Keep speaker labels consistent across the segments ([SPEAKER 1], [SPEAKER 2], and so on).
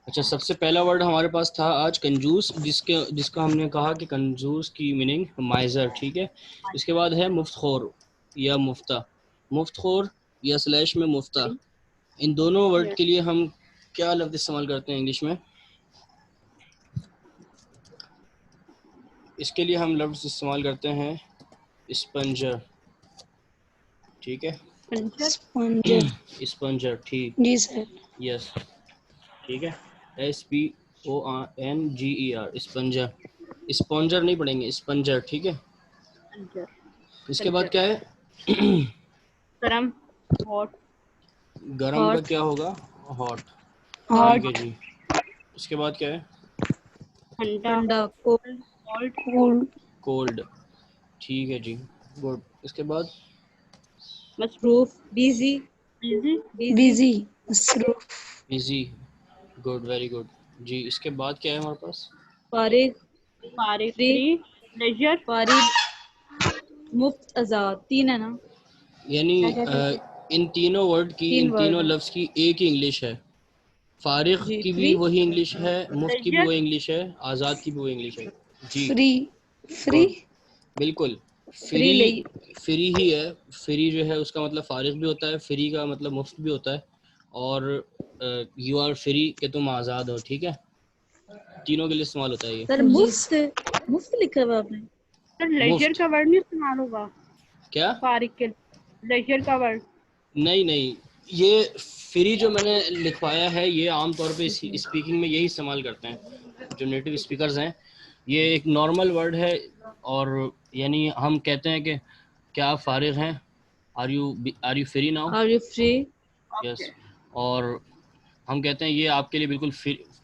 [SPEAKER 1] अच्छा, सबसे पहला वर्ड हमारे पास था आज कंजूस, जिसका हमने कहा कि कंजूस की मीनिंग माइजर, ठीक है। इसके बाद है मुफ्तखोर या मुफ्ता, मुफ्तखोर या स्लैश में मुफ्ता। इन दोनों वर्ड के लिए हम क्या लफ्ज़ इस्तेमाल करते हैं इंग्लिश में? इसके लिए हम लफ्ज़ इस्तेमाल करते हैं स्पंजर, ठीक है।
[SPEAKER 2] स्पॉन्जर।
[SPEAKER 1] स्पंजर, ठीक,
[SPEAKER 2] जी सर।
[SPEAKER 1] यस, ठीक है। SPONGER, स्पंजर। स्पॉन्जर नहीं पढ़ेंगे, स्पंजर, ठीक है। इसके बाद क्या है?
[SPEAKER 3] गरम, हॉट।
[SPEAKER 1] गरम का
[SPEAKER 2] हॉट।
[SPEAKER 1] क्या होगा? हॉट, ठीक है
[SPEAKER 2] हॉट।
[SPEAKER 1] जी। इसके बाद क्या है?
[SPEAKER 3] ठंडा,
[SPEAKER 2] ठंडा। कोल्ड।
[SPEAKER 3] कोल्ड।
[SPEAKER 2] कोल्ड।
[SPEAKER 1] कोल्ड, ठीक है जी, गुड। इसके बाद
[SPEAKER 3] मसरूफ, बिजी, बिजी, बिजी,
[SPEAKER 2] बिजी। मसरूफ।
[SPEAKER 1] बिजी, गुड, वेरी गुड जी। इसके बाद क्या है हमारे पास?
[SPEAKER 2] फारिग।
[SPEAKER 3] फारिग,
[SPEAKER 2] फ्री।
[SPEAKER 3] फ्री, लेजर,
[SPEAKER 2] फारिग। मुफ्त, आजाद। तीन है ना?
[SPEAKER 1] यानी इन तीनों वर्ड की, इन
[SPEAKER 2] तीन वर्ड
[SPEAKER 1] तीनों
[SPEAKER 2] है।
[SPEAKER 1] लफ्ज़ की एक ही इंग्लिश है। फारिग
[SPEAKER 2] जी।
[SPEAKER 1] की भी
[SPEAKER 2] फ्री।
[SPEAKER 1] वही इंग्लिश है, मुफ्त की भी
[SPEAKER 3] लेजर,
[SPEAKER 1] वही इंग्लिश है, आज़ाद की भी वही इंग्लिश है जी,
[SPEAKER 2] फ्री। फ्री।
[SPEAKER 1] गुड, बिल्कुल।
[SPEAKER 2] फ्री
[SPEAKER 1] फ्री,
[SPEAKER 2] ले।
[SPEAKER 1] फ्री ही है। फ्री जो है उसका मतलब फारिग भी होता है, फ्री का मतलब मुफ्त भी होता है, और यू आर फ्री के तुम आज़ाद हो, ठीक है। तीनों के लिए इस्तेमाल होता है ये।
[SPEAKER 2] सर मुफ्त, मुफ्त लिखा हुआ आपने?
[SPEAKER 3] सर लेजर
[SPEAKER 1] मुफ्त
[SPEAKER 3] का वर्ड नहीं इस्तेमाल होगा
[SPEAKER 1] क्या?
[SPEAKER 3] फारिग के, लेजर का वर्ड।
[SPEAKER 1] नहीं नहीं, ये फ्री जो मैंने लिखवाया है ये आमतौर पे स्पीकिंग में यही इस्तेमाल करते हैं जो नेटिव स्पीकर्स हैं। ये एक नॉर्मल वर्ड है, और यानी हम कहते हैं कि क्या आप फारिग हैं? Are you free now?
[SPEAKER 2] Are you free?
[SPEAKER 1] Yes. और हम कहते हैं ये आपके लिए बिल्कुल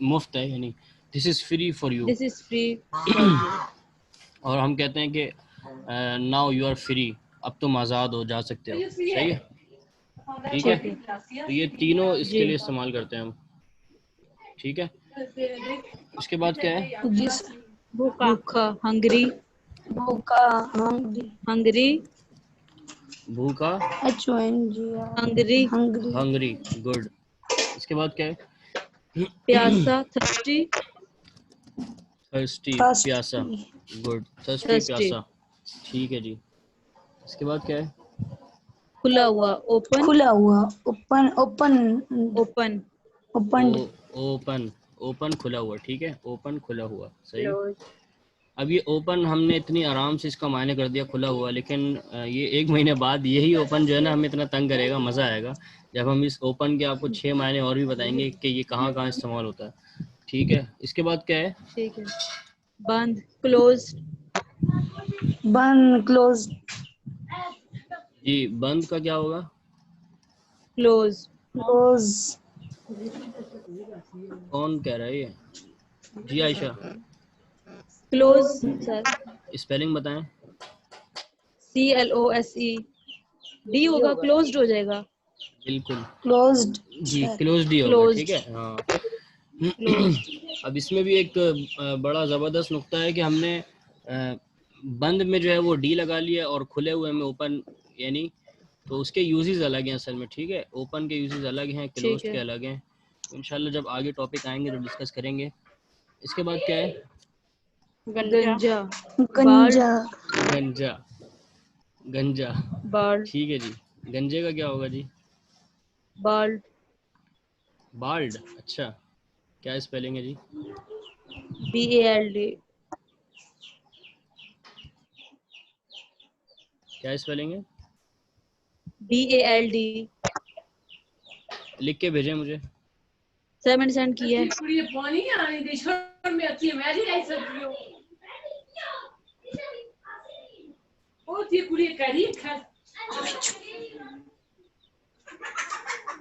[SPEAKER 1] मुफ्त है, यानी this is free for you.
[SPEAKER 2] This is free for you.
[SPEAKER 1] और हम कहते हैं कि नाउ यू आर फ्री, अब तुम आज़ाद हो, जा सकते हो, सही है, ठीक है।
[SPEAKER 2] ठीक है
[SPEAKER 1] तो ये तीनों इसके
[SPEAKER 2] जी।
[SPEAKER 1] लिए इस्तेमाल करते हैं हम, ठीक है। इसके बाद क्या है?
[SPEAKER 2] जी सर।
[SPEAKER 3] भूखा,
[SPEAKER 2] भूखा, हंगरी। भूखा। हंगरी।
[SPEAKER 1] भूखा,
[SPEAKER 2] हंगरी। हंगरी।
[SPEAKER 1] Hungary, good. इसके बाद क्या है?
[SPEAKER 2] प्यासा, थर्स्टी।
[SPEAKER 1] थर्स्टी, प्यासा,
[SPEAKER 2] थर्स्टी।
[SPEAKER 1] Good, thirsty,
[SPEAKER 2] thirsty.
[SPEAKER 1] प्यासा, ठीक है जी। इसके बाद क्या है?
[SPEAKER 2] खुला हुआ, ओपन।
[SPEAKER 4] खुला हुआ। ओपन। ओपन।
[SPEAKER 2] ओपन।
[SPEAKER 1] ओ,
[SPEAKER 4] ओपन।
[SPEAKER 1] ओपन, ओपन खुला हुआ, ठीक है, ओपन खुला हुआ, सही है।
[SPEAKER 3] क्लोज,
[SPEAKER 1] अब ये ओपन हमने इतनी आराम से इसका मायने कर दिया खुला हुआ, लेकिन ये 1 महीने बाद यही ओपन जो है ना हमें इतना तंग करेगा, मज़ा आएगा जब हम इस ओपन के आपको 6 मायने और भी बताएंगे कि ये कहाँ कहाँ इस्तेमाल होता है, ठीक है। इसके बाद क्या है?
[SPEAKER 2] ठीक है। बंद, क्लोज।
[SPEAKER 4] बंद। क्लोज।
[SPEAKER 1] जी, बंद का क्या होगा?
[SPEAKER 2] क्लोज।
[SPEAKER 4] क्लोज।
[SPEAKER 1] कौन कह रहा है ये? जी आयशा,
[SPEAKER 2] क्लोज सर।
[SPEAKER 1] स्पेलिंग बताएं।
[SPEAKER 2] CLOSE। डी होगा, क्लोज्ड हो जाएगा।
[SPEAKER 1] बिल्कुल
[SPEAKER 4] क्लोज्ड।
[SPEAKER 1] जी, क्लोज डी होगा, ठीक
[SPEAKER 2] क्लोज्ड।
[SPEAKER 1] है, हाँ।
[SPEAKER 2] क्लोज्ड।
[SPEAKER 1] अब इसमें भी एक बड़ा ज़बरदस्त नुक्ता है कि हमने बंद में जो है वो डी लगा लिया और खुले हुए में ओपन, यानी तो उसके यूजेस अलग हैं असल में, ठीक है। ओपन के यूजेस अलग हैं,
[SPEAKER 2] ठीक
[SPEAKER 1] क्लोज्ड के
[SPEAKER 2] है।
[SPEAKER 1] अलग हैं। तो इंशाल्लाह जब आगे टॉपिक आएंगे तो डिस्कस करेंगे। इसके बाद क्या है?
[SPEAKER 3] गंजा,
[SPEAKER 2] गंजा। बाल्ड।
[SPEAKER 4] गंजा।
[SPEAKER 1] गंजा, गंजा,
[SPEAKER 2] बाल्ड।
[SPEAKER 1] ठीक है जी। गंजे का क्या होगा जी?
[SPEAKER 2] बाल्ड।
[SPEAKER 1] बाल्ड, अच्छा, क्या स्पेलिंग है जी?
[SPEAKER 2] BALD।
[SPEAKER 1] क्या स्पेलिंग है?
[SPEAKER 2] BALD।
[SPEAKER 1] लिख के भेजें मुझे।
[SPEAKER 2] सर मैंने सेंड किया है।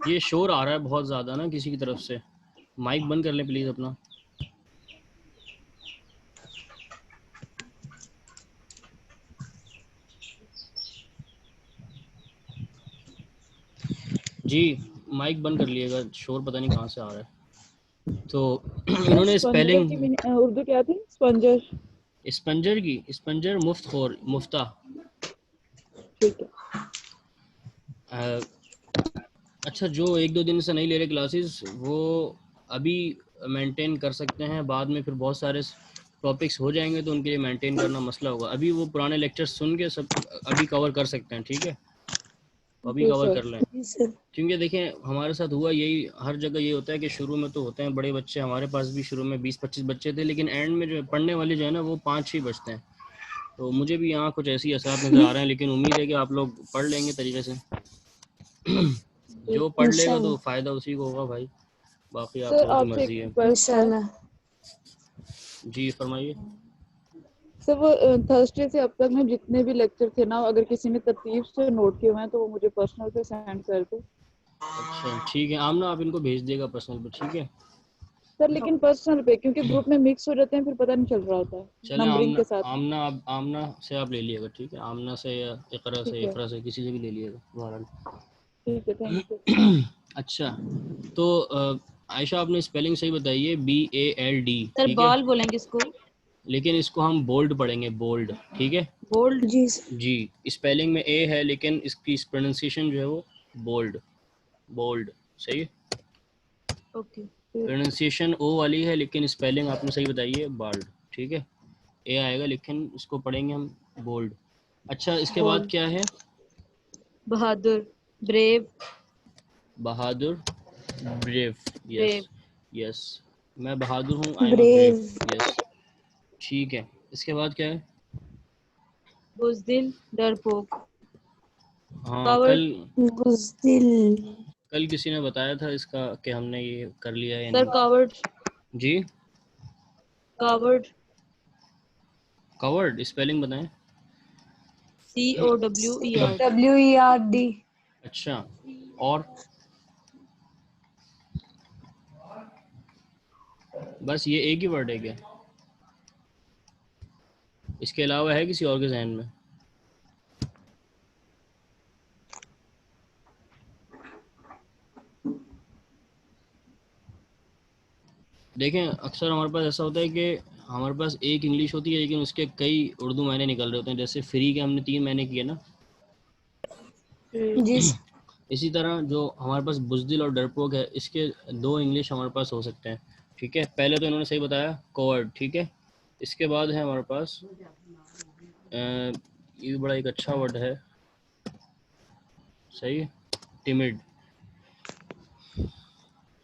[SPEAKER 1] ये शोर आ रहा है बहुत ज़्यादा ना किसी की तरफ से, माइक बंद कर लें प्लीज़ अपना। जी, माइक बंद कर लिएगा, शोर पता नहीं कहाँ से आ रहा है। तो इन्होंने
[SPEAKER 5] स्पंजर
[SPEAKER 1] स्पेलिंग,
[SPEAKER 5] की उर्दू क्या थी? स्पंजर।
[SPEAKER 1] स्पंजर की, स्पंजर मुफ्त खोर, मुफ्ता।
[SPEAKER 5] ठीक है।
[SPEAKER 1] अच्छा, जो 1-2 दिन से नहीं ले रहे क्लासेस वो अभी मेंटेन कर सकते हैं, बाद में फिर बहुत सारे टॉपिक्स हो जाएंगे तो उनके लिए मेंटेन करना मसला होगा। अभी वो पुराने लेक्चर सुन के सब अभी कवर कर सकते हैं, ठीक है, अभी
[SPEAKER 5] जी
[SPEAKER 1] कवर
[SPEAKER 5] सर।
[SPEAKER 1] कर लें।
[SPEAKER 4] जी सर।
[SPEAKER 1] क्योंकि देखें हमारे साथ हुआ यही, हर जगह ये होता है कि शुरू में तो होते हैं बड़े बच्चे, हमारे पास भी शुरू में 20-25 बच्चे थे, लेकिन एंड में जो है पढ़ने वाले जो है ना वो 5 ही बचते हैं। तो मुझे भी यहाँ कुछ ऐसी असरात नज़र आ रहे हैं, लेकिन उम्मीद है कि आप लोग पढ़ लेंगे तरीके से। जो पढ़ लेगा तो
[SPEAKER 4] इंशाल्लाह।
[SPEAKER 1] फ़ायदा उसी को होगा भाई, बाकी आप
[SPEAKER 5] सर
[SPEAKER 1] लोगों की
[SPEAKER 5] आपसे एक
[SPEAKER 1] मर्ज़ी है।
[SPEAKER 5] क्वेश्चन था।
[SPEAKER 4] इंशाल्लाह।
[SPEAKER 1] जी फरमाइए।
[SPEAKER 5] सर वो थर्सडे से अब तक में जितने भी लेक्चर थे ना, अगर किसी ने तरतीब से नोट किए हुए हैं तो वो मुझे पर्सनल पे सेंड कर दो।
[SPEAKER 1] अच्छा ठीक है, आमना आप इनको भेज देगा पर्सनल पे, ठीक है।
[SPEAKER 5] सर लेकिन पर्सनल पे, क्योंकि ग्रुप में मिक्स हो जाते हैं फिर पता नहीं चल रहा होता है
[SPEAKER 1] चलें
[SPEAKER 5] नंबरिंग
[SPEAKER 1] आमना,
[SPEAKER 5] के साथ।
[SPEAKER 1] आमना से आप ले लिएगा, ठीक है, आमना से या
[SPEAKER 5] ठीक है,
[SPEAKER 1] इकरा से किसी से भी ले लिएगा बहरहाल।
[SPEAKER 5] ठीक है, थैंक यू।
[SPEAKER 1] अच्छा तो आयशा आपने स्पेलिंग सही बताई है, BALD,
[SPEAKER 2] सर
[SPEAKER 1] ठीक है,
[SPEAKER 2] बॉल बोलेंगे इसको,
[SPEAKER 1] लेकिन इसको हम बोल्ड पढ़ेंगे, बोल्ड, ठीक है।
[SPEAKER 2] बोल्ड।
[SPEAKER 4] जी सर।
[SPEAKER 1] जी स्पेलिंग में ए है लेकिन इसकी प्रोनाउंसिएशन जो है वो बोल्ड, बोल्ड, सही है।
[SPEAKER 2] ओके।
[SPEAKER 1] प्रोनाउंसिएशन ओ वाली है लेकिन स्पेलिंग आपने सही बताई है, बाल्ड, ठीक है। ए आएगा लेकिन इसको पढ़ेंगे हम बोल्ड। अच्छा इसके बाद
[SPEAKER 2] बोल्ड,
[SPEAKER 1] क्या है?
[SPEAKER 2] बहादुर, ब्रेव,
[SPEAKER 1] बहादुर, ब्रेव, यस
[SPEAKER 2] ब्रेव,
[SPEAKER 1] यस, मैं बहादुर हूँ, I am a brave,
[SPEAKER 4] brave.
[SPEAKER 1] Yes, ठीक है। इसके बाद क्या है?
[SPEAKER 2] बुज़दिल, डरपोक,
[SPEAKER 1] हाँ
[SPEAKER 2] कावर्ड।
[SPEAKER 4] बुज़दिल।
[SPEAKER 1] कल किसी ने बताया था इसका कि हमने ये कर लिया है या
[SPEAKER 2] सर
[SPEAKER 1] नहीं।
[SPEAKER 2] कावर्ड,
[SPEAKER 1] जी
[SPEAKER 2] कावर्ड,
[SPEAKER 1] कवर्ड स्पेलिंग बताएं।
[SPEAKER 2] COWERD।
[SPEAKER 4] WERD।
[SPEAKER 1] अच्छा और बस ये एक ही वर्ड है क्या? इसके अलावा है किसी और के जहन में? देखें अक्सर हमारे पास ऐसा होता है कि हमारे पास एक इंग्लिश होती है लेकिन उसके कई उर्दू मायने निकल रहे होते हैं, जैसे फ्री के हमने 3 महीने किए ना।
[SPEAKER 4] जी सर।
[SPEAKER 1] इसी तरह जो हमारे पास बुज़दिल और डरपोक है, इसके 2 इंग्लिश हमारे पास हो सकते हैं, ठीक है। पहले तो इन्होंने सही बताया कोवर्ड, ठीक है। इसके बाद है हमारे पास ये भी बड़ा एक अच्छा वर्ड है, सही है, timid,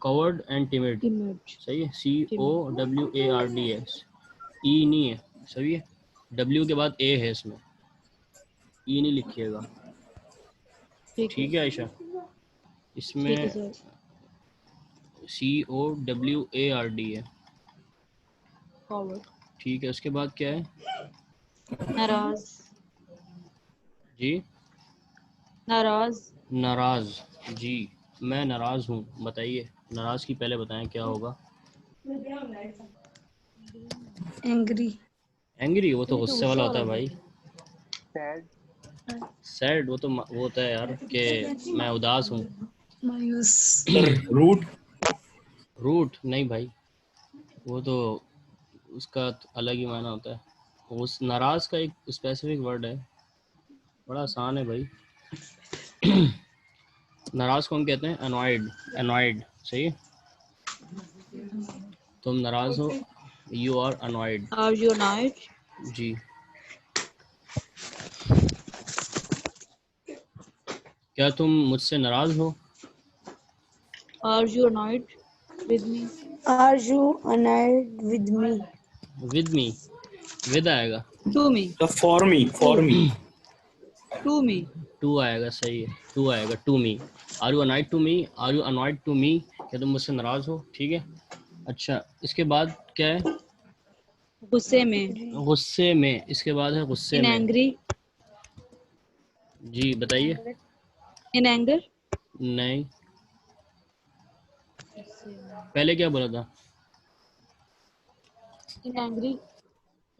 [SPEAKER 1] covered and timid,
[SPEAKER 2] timid,
[SPEAKER 1] सही है,
[SPEAKER 2] टिमिड,
[SPEAKER 1] COWARDS, ई नहीं है, सही है, W के बाद A है इसमें, ई नहीं लिखिएगा,
[SPEAKER 2] ठीक है,
[SPEAKER 1] ठीक है आयशा।
[SPEAKER 2] ठीक है
[SPEAKER 1] इसमें
[SPEAKER 2] सर।
[SPEAKER 1] COWARD है,
[SPEAKER 2] कावर्ड,
[SPEAKER 1] ठीक है। उसके बाद क्या है?
[SPEAKER 2] नाराज,
[SPEAKER 1] जी
[SPEAKER 2] नाराज,
[SPEAKER 1] नाराज़, जी मैं नाराज़ हूँ, बताइए नाराज़ की पहले बताएं क्या होगा?
[SPEAKER 4] एंग्री।
[SPEAKER 1] एंग्री वो तो
[SPEAKER 2] ये तो
[SPEAKER 1] गुस्से
[SPEAKER 2] गुस्सा
[SPEAKER 1] वाला होता
[SPEAKER 2] वाला
[SPEAKER 1] है
[SPEAKER 2] होता
[SPEAKER 1] भाई।
[SPEAKER 2] है।
[SPEAKER 1] सैड वो तो वो होता है यार कि मैं उदास हूँ।
[SPEAKER 4] मायूस।
[SPEAKER 6] Sir root.
[SPEAKER 1] रूट नहीं भाई, वो तो उसका तो अलग ही मायना होता है। उस नाराज़ का एक स्पेसिफिक वर्ड है, बड़ा आसान है भाई। नाराज़ को हम कहते हैं अनॉयड, अनॉयड, सही है। तुम नाराज़ हो, you are annoyed,
[SPEAKER 2] Are you annoyed?
[SPEAKER 1] जी। क्या तुम मुझसे नाराज़ हो?
[SPEAKER 2] Are you annoyed with me?
[SPEAKER 4] Are you annoyed with me?
[SPEAKER 1] With me, with आएगा,
[SPEAKER 2] To me,
[SPEAKER 6] for me
[SPEAKER 2] to me.
[SPEAKER 1] To आएगा, सही है, टू आएगा, to me. Are you annoyed to me, are you annoyed to me, क्या तुम मुझसे नाराज़ हो, ठीक है। अच्छा इसके बाद क्या है?
[SPEAKER 2] गुस्से में,
[SPEAKER 1] गुस्से में, इसके बाद है गुस्से
[SPEAKER 2] in
[SPEAKER 1] में,
[SPEAKER 2] angry,
[SPEAKER 1] जी बताइए।
[SPEAKER 2] in anger,
[SPEAKER 1] नहीं, पहले क्या बोला था?
[SPEAKER 2] in angry,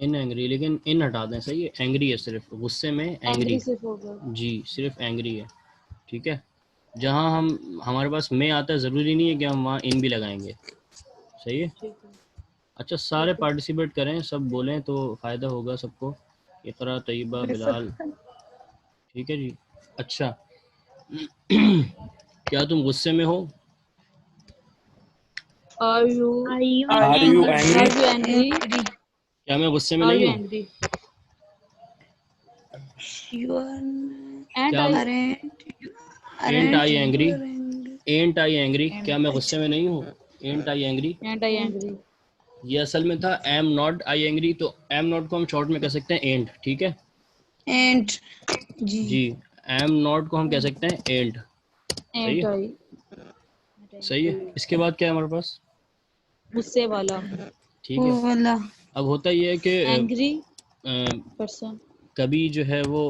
[SPEAKER 1] इन एंग्री, लेकिन इन हटा दें, सही है, एंग्री है सिर्फ, गुस्से में एंग्री,
[SPEAKER 2] angry सिर्फ होगा।
[SPEAKER 1] जी सिर्फ एंग्री है, ठीक है। जहाँ हम हमारे पास में आता है ज़रूरी नहीं है कि हम वहाँ इन भी लगाएंगे, सही है।
[SPEAKER 2] ठीक है,
[SPEAKER 1] अच्छा सारे पार्टिसिपेट करें, सब बोलें तो फ़ायदा होगा सबको। इकरा, तैयबा, बिलाल, ठीक है जी। अच्छा क्या तुम गुस्से में हो?
[SPEAKER 2] Are you
[SPEAKER 6] Are you angry?
[SPEAKER 2] angry?
[SPEAKER 1] क्या मैं गुस्से में
[SPEAKER 2] Are
[SPEAKER 1] नहीं
[SPEAKER 2] you
[SPEAKER 1] हूँ?
[SPEAKER 2] angry?
[SPEAKER 4] You
[SPEAKER 2] And
[SPEAKER 1] क्या
[SPEAKER 2] I
[SPEAKER 1] ant I angry?
[SPEAKER 4] angry.
[SPEAKER 1] Ant I angry, क्या मैं गुस्से में नहीं हूँ? एंट आई एंग्री,
[SPEAKER 2] and I angry.
[SPEAKER 1] ये असल में था एम नॉट आई एंग्री, तो एम नॉट को हम शॉर्ट में कह सकते हैं एंट, ठीक है
[SPEAKER 4] And G.
[SPEAKER 1] जी। एम नॉट को हम कह सकते हैं एंट, सही
[SPEAKER 2] And
[SPEAKER 1] है,
[SPEAKER 2] I
[SPEAKER 1] सही है। इसके बाद क्या है हमारे पास?
[SPEAKER 2] गुस्से वाला.
[SPEAKER 1] ठीक है,
[SPEAKER 4] वाला.
[SPEAKER 1] अब होता ये है कि
[SPEAKER 2] Angry
[SPEAKER 1] अ,
[SPEAKER 2] person.
[SPEAKER 1] कभी जो है वो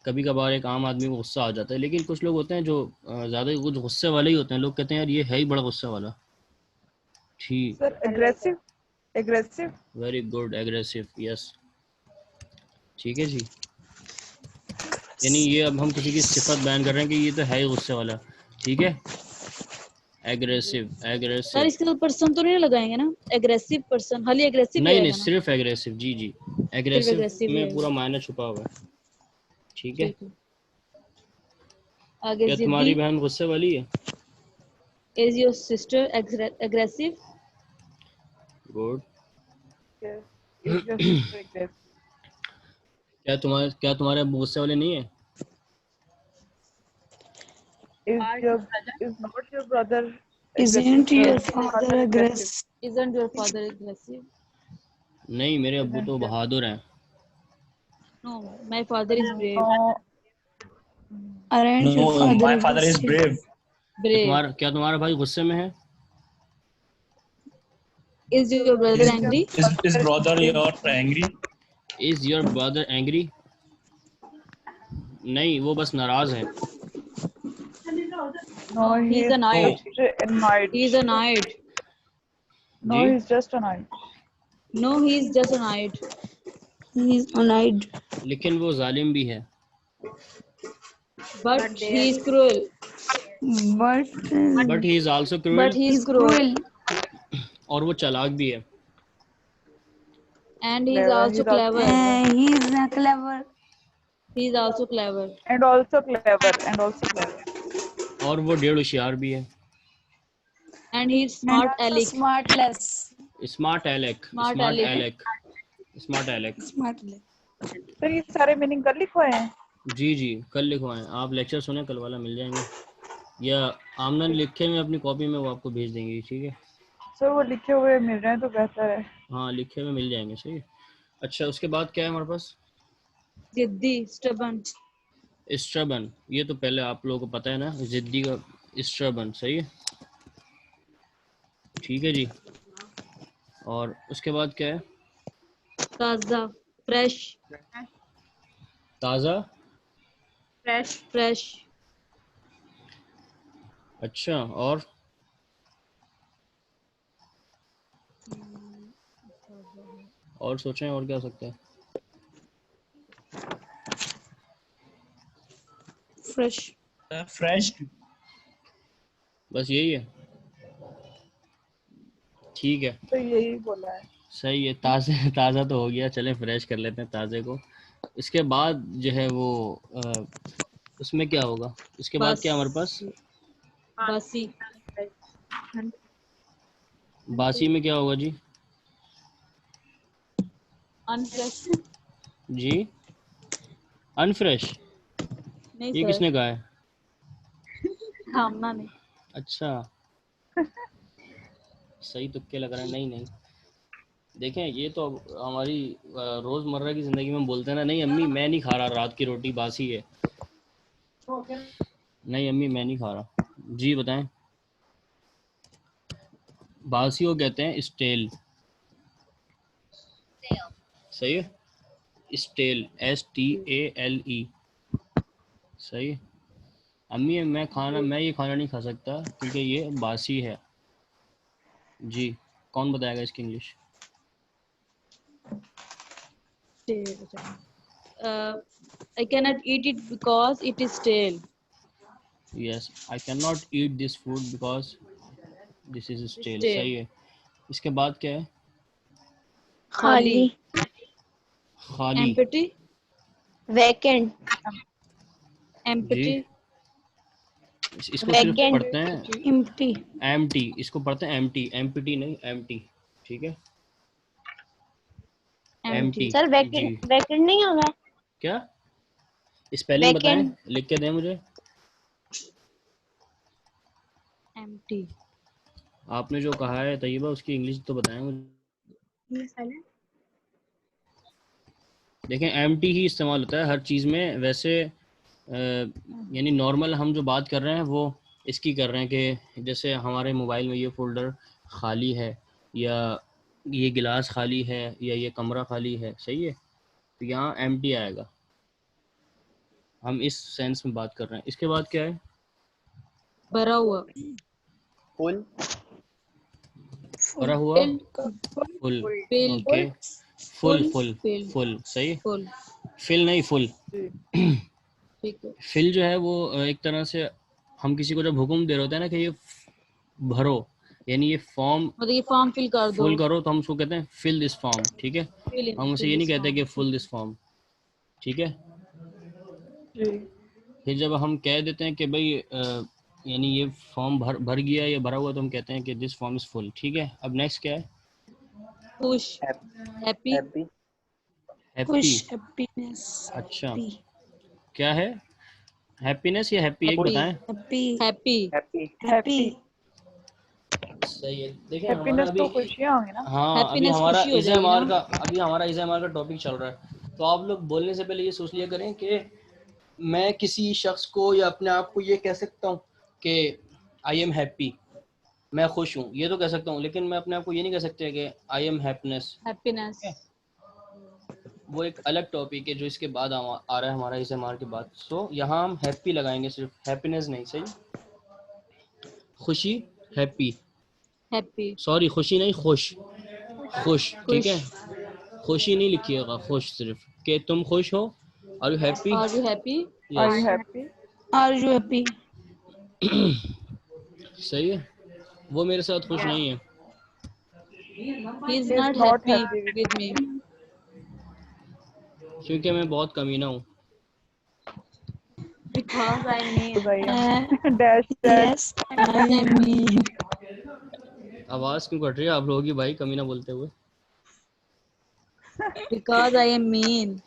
[SPEAKER 1] कभी कभार एक आम आदमी को गुस्सा आ जाता है, लेकिन कुछ लोग होते हैं जो ज़्यादा कुछ गुस्से वाले ही होते हैं। लोग कहते हैं यार ये है ही बड़ा गुस्सा वाला। ठीक,
[SPEAKER 5] sir aggressive, aggressive.
[SPEAKER 1] Very good, aggressive, yes, ठीक है जी। यानी ये अब हम किसी की सिफत बयान कर रहे हैं कि ये तो है ही गुस्से वाला, ठीक है। एग्रेसिव,
[SPEAKER 2] सर
[SPEAKER 1] एग्रेसिव,
[SPEAKER 2] इसके पर्सन तो नहीं लगाएंगे ना? एग्रेसिव पर्सन, खाली एग्रेसिव
[SPEAKER 1] नहीं नहीं,
[SPEAKER 2] रहेगा ना?
[SPEAKER 1] सिर्फ एग्रेसिव, जी जी,
[SPEAKER 2] सिर्फ
[SPEAKER 1] एग्रेसिव
[SPEAKER 2] एग्रेसिव
[SPEAKER 1] में
[SPEAKER 2] रहेगा.
[SPEAKER 1] पूरा मायने छुपा हुआ है, ठीक है।
[SPEAKER 2] ठीक है. आगे
[SPEAKER 1] क्या
[SPEAKER 2] जिद्दी.
[SPEAKER 1] तुम्हारी बहन गुस्से वाली है?
[SPEAKER 2] Is your sister aggressive?
[SPEAKER 1] Good.
[SPEAKER 5] Yes. Is your sister aggressive?
[SPEAKER 1] क्या तुम्हारे अब्बू गुस्से वाले नहीं है?
[SPEAKER 5] Is not your brother
[SPEAKER 4] Isn't
[SPEAKER 5] aggressive?
[SPEAKER 4] your father aggressive?
[SPEAKER 2] Isn't your father aggressive?
[SPEAKER 1] नहीं, मेरे अब्बू तो बहादुर हैं।
[SPEAKER 2] No, my father is brave.
[SPEAKER 5] No.
[SPEAKER 4] Aren't your
[SPEAKER 6] No,
[SPEAKER 4] father
[SPEAKER 6] my father is
[SPEAKER 4] aggressive?
[SPEAKER 6] brave.
[SPEAKER 2] Brave.
[SPEAKER 1] क्या तुम्हारा भाई गुस्से में है?
[SPEAKER 2] Is your brother angry?
[SPEAKER 6] Is brother your angry?
[SPEAKER 1] Is your brother angry? नहीं, वो बस नाराज है।
[SPEAKER 5] No, he
[SPEAKER 2] He's
[SPEAKER 5] is
[SPEAKER 2] annoyed.
[SPEAKER 5] just annoyed.
[SPEAKER 2] He is annoyed.
[SPEAKER 5] No,
[SPEAKER 1] ji?
[SPEAKER 5] he's just annoyed.
[SPEAKER 2] No, he is just annoyed.
[SPEAKER 4] He is annoyed.
[SPEAKER 1] लेकिन वो जालिम भी है।
[SPEAKER 2] But he is cruel.
[SPEAKER 1] But he is also
[SPEAKER 2] But
[SPEAKER 1] cruel,
[SPEAKER 2] he is cruel.
[SPEAKER 1] और वो चालाक भी है।
[SPEAKER 2] And he is
[SPEAKER 5] Clever.
[SPEAKER 2] also
[SPEAKER 5] He's also
[SPEAKER 2] clever.
[SPEAKER 4] He is clever.
[SPEAKER 2] He is also clever.
[SPEAKER 5] and also clever. And also clever.
[SPEAKER 1] और वो डेढ़ होशियार भी है।
[SPEAKER 2] And he is smart
[SPEAKER 4] And
[SPEAKER 2] aleck.
[SPEAKER 4] smartless.
[SPEAKER 1] Smart aleck,
[SPEAKER 2] Smart
[SPEAKER 1] smart
[SPEAKER 2] aleck.
[SPEAKER 1] Aleck, smart aleck.
[SPEAKER 4] Smartless.
[SPEAKER 5] तो ये सारे meaning कर लिखो है।
[SPEAKER 1] जी जी, कल लिखवाएं। आप लेक्चर सुने, कल वाला मिल जाएंगे, या आमना लिखे हुए अपनी कॉपी में वो आपको भेज देंगे, ठीक है।
[SPEAKER 5] सर वो लिखे हुए मिल रहे हैं तो बेहतर है।
[SPEAKER 1] हाँ, लिखे हुए मिल जाएंगे, सही है। अच्छा, उसके बाद क्या है हमारे पास?
[SPEAKER 2] Jiddi, stubborn.
[SPEAKER 1] स्ट्रबन, ये तो पहले आप लोगों को पता है ना, जिद्दी का स्ट्रबन, सही है, ठीक है जी। और उसके बाद क्या है?
[SPEAKER 2] Taza, fresh.
[SPEAKER 1] ताज़ा,
[SPEAKER 2] Fresh.
[SPEAKER 1] अच्छा, और सोचें और क्या हो सकता है?
[SPEAKER 4] Fresh.
[SPEAKER 6] Fresh.
[SPEAKER 1] बस यही है, ठीक है,
[SPEAKER 5] तो यही बोला है।
[SPEAKER 1] सही है। ताज़ा तो हो गया, चलें फ्रेश कर लेते हैं ताज़े को। इसके बाद जो है वो उसमें क्या होगा? इसके बाद क्या हमारे पास?
[SPEAKER 2] Basi.
[SPEAKER 1] बासी में क्या होगा जी?
[SPEAKER 2] Unfresh.
[SPEAKER 1] जी, अनफ्रेश,
[SPEAKER 2] नहीं
[SPEAKER 1] ये
[SPEAKER 2] सर,
[SPEAKER 1] किसने कहा है?
[SPEAKER 2] हमना नहीं.
[SPEAKER 1] अच्छा, सही तुक्के लग रहे हैं। नहीं, देखें, ये तो हमारी रोज़मर्रा की ज़िंदगी में हम बोलते हैं ना, नहीं अम्मी मैं नहीं खा रहा, रात की रोटी बासी है। नहीं अम्मी मैं नहीं खा रहा। जी बताएं। बासी को कहते हैं स्टेल, सही है, स्टेल, STALE, सही है। अम्मी मैं ये खाना नहीं खा सकता क्योंकि ये बासी है। जी, कौन बताएगा इसकी English?
[SPEAKER 2] I cannot eat it because it is stale.
[SPEAKER 1] Yes, I can not eat this food because this is stale,
[SPEAKER 2] Stale.
[SPEAKER 1] सही है। इसके बाद क्या है?
[SPEAKER 2] खाली.
[SPEAKER 1] खाली,
[SPEAKER 2] Empty.
[SPEAKER 4] Vacant.
[SPEAKER 2] Empty.
[SPEAKER 1] इसको सिर्फ
[SPEAKER 4] Vacant.
[SPEAKER 1] पढ़ते हैं
[SPEAKER 4] Empty.
[SPEAKER 1] एम्प्टी, इसको पढ़ते हैं एम्प्टी, एम्प्टी नहीं एम्प्टी, ठीक है एम्प्टी
[SPEAKER 4] सर
[SPEAKER 1] जी।
[SPEAKER 4] वैकेंट नहीं होगा?
[SPEAKER 1] क्या स्पेलिंग बताएं,
[SPEAKER 4] Vacant.
[SPEAKER 1] लिख के दें मुझे।
[SPEAKER 2] empty
[SPEAKER 1] आपने जो कहा है तैयबा उसकी इंग्लिश तो बताएं मुझे। देखें एम्प्टी ही इस्तेमाल होता है हर चीज़ में, वैसे यानी नॉर्मल हम जो बात कर रहे हैं वो इसकी कर रहे हैं कि जैसे हमारे मोबाइल में ये फोल्डर खाली है या ये गिलास खाली है या ये कमरा खाली है, सही है, तो यहाँ एम्प्टी आएगा, हम इस सेंस में बात कर रहे हैं। इसके बाद क्या है,
[SPEAKER 2] भरा हुआ
[SPEAKER 7] फुल
[SPEAKER 1] भरा हुआ, full,
[SPEAKER 2] fill
[SPEAKER 1] okay, full full
[SPEAKER 2] fill
[SPEAKER 1] full, सही,
[SPEAKER 2] full
[SPEAKER 1] फिल नहीं फुल।
[SPEAKER 2] ठीक है
[SPEAKER 1] फिल जो है वो एक तरह से हम किसी को जब हुक्म दे रहे होते हैं ना कि ये भरो, यानी ये फॉर्म
[SPEAKER 2] मतलब ये फॉर्म फिल कर दो
[SPEAKER 1] फुल करो, तो हम उसको कहते हैं फिल दिस फॉर्म, ठीक है,
[SPEAKER 2] fill in-
[SPEAKER 1] हम उसे
[SPEAKER 2] fill
[SPEAKER 1] ये नहीं
[SPEAKER 2] this
[SPEAKER 1] कहते
[SPEAKER 2] form.
[SPEAKER 1] कि फुल दिस फॉर्म, ठीक है।
[SPEAKER 5] जी
[SPEAKER 1] फिर जब हम कह देते हैं कि भाई यानी ये फॉर्म भर गया या भरा हुआ, तो हम कहते हैं कि दिस फॉर्म इज फुल, ठीक है। अब नेक्स्ट क्या है,
[SPEAKER 2] खुश happy
[SPEAKER 7] हैप्पी
[SPEAKER 1] हैप्पी,
[SPEAKER 4] खुश, happiness.
[SPEAKER 1] अच्छा
[SPEAKER 4] Happy.
[SPEAKER 1] क्या है, हैप्पीनेस या हैप्पी, एक
[SPEAKER 2] Happy.
[SPEAKER 1] बताएं।
[SPEAKER 4] Happy.
[SPEAKER 2] happy
[SPEAKER 7] happy
[SPEAKER 4] Happy.
[SPEAKER 1] सही है, देखिए हमारा
[SPEAKER 5] हैप्पीनेस
[SPEAKER 1] अभी
[SPEAKER 5] तो खुशियां होंगी ना।
[SPEAKER 1] हाँ अभी
[SPEAKER 2] Happiness
[SPEAKER 1] हमारा
[SPEAKER 2] खुशी हो
[SPEAKER 1] इज़ा
[SPEAKER 2] जाएगी
[SPEAKER 1] मार
[SPEAKER 2] ना।
[SPEAKER 1] का इज़ा मार का टॉपिक चल रहा है, तो आप लोग बोलने से पहले ये सोच लिया करें कि मैं किसी शख्स को या अपने आप को ये कह सकता हूँ कि आई एम हैप्पी, मैं खुश हूँ, ये तो कह सकता हूँ, लेकिन मैं अपने आप को ये नहीं कह सकते कि आई एम हैप्पीनेस,
[SPEAKER 2] happiness
[SPEAKER 1] वो एक अलग टॉपिक है जो इसके बाद आ रहा है हमारा इज़ा मार के बाद। सो यहाँ हम हैप्पी लगाएंगे, सिर्फ हैप्पीनेस नहीं, सही, खुशी, हैप्पी,
[SPEAKER 2] happy
[SPEAKER 1] सॉरी खुशी नहीं, खुश, खुश, ठीक है, खुशी नहीं लिखिएगा, खुश सिर्फ, कि तुम खुश हो, are you happy,
[SPEAKER 2] are you happy
[SPEAKER 5] are you happy?
[SPEAKER 4] Are you happy?
[SPEAKER 1] सही है, वो मेरे साथ खुश नहीं है,
[SPEAKER 2] he is
[SPEAKER 5] He is
[SPEAKER 2] not
[SPEAKER 5] not
[SPEAKER 2] happy
[SPEAKER 5] happy with
[SPEAKER 2] with me
[SPEAKER 1] क्योंकि मैं बहुत कमीना हूँ।
[SPEAKER 2] because I mean
[SPEAKER 5] dash dash
[SPEAKER 4] Yes, I mean.
[SPEAKER 1] आवाज़ क्यों कट रही है आप लोगों की भाई कमीना बोलते हुए।
[SPEAKER 2] because I am mean